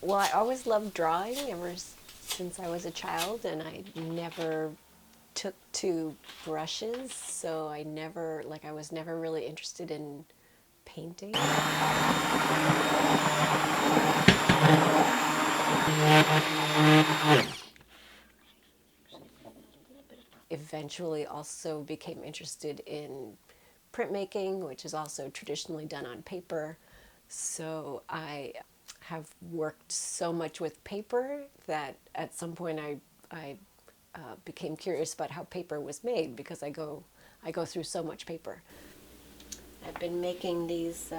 Well, I always loved drawing since I was a child, and I never took to brushes, so I was never really interested in painting. Eventually also became interested in printmaking, which is also traditionally done on paper. So I have worked so much with paper that at some point I became curious about how paper was made because I go through so much paper. I've been making these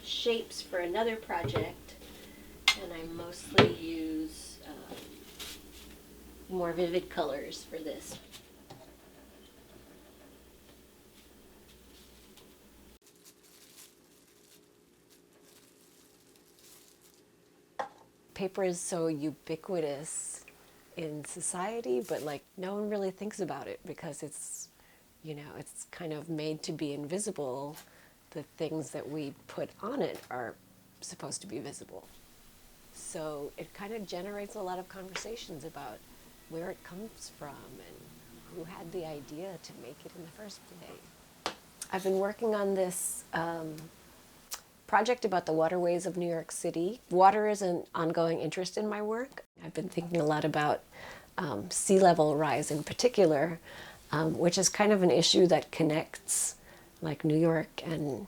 shapes for another project, and I mostly use more vivid colors for this. Paper is so ubiquitous in society, but like no one really thinks about it because it's kind of made to be invisible. The things that we put on it are supposed to be visible. So it kind of generates a lot of conversations about where it comes from and who had the idea to make it in the first place. I've been working on this project about the waterways of New York City. Water is an ongoing interest in my work. I've been thinking a lot about sea level rise in particular, which is kind of an issue that connects like New York and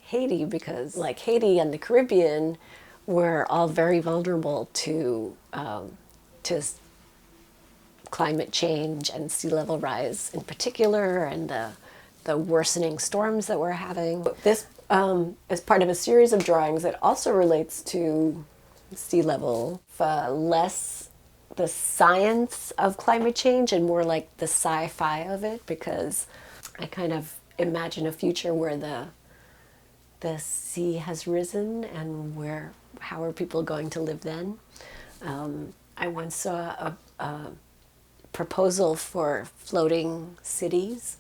Haiti, because like Haiti and the Caribbean, we're all very vulnerable to climate change and sea level rise in particular, and the worsening storms that we're having. This is part of a series of drawings that also relates to sea level, less the science of climate change and more like the sci-fi of it, because I kind of imagine a future where the sea has risen and how are people going to live then. I once saw a proposal for floating cities,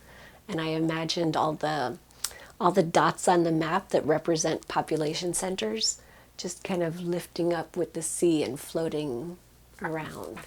and I imagined all the dots on the map that represent population centers just kind of lifting up with the sea and floating around.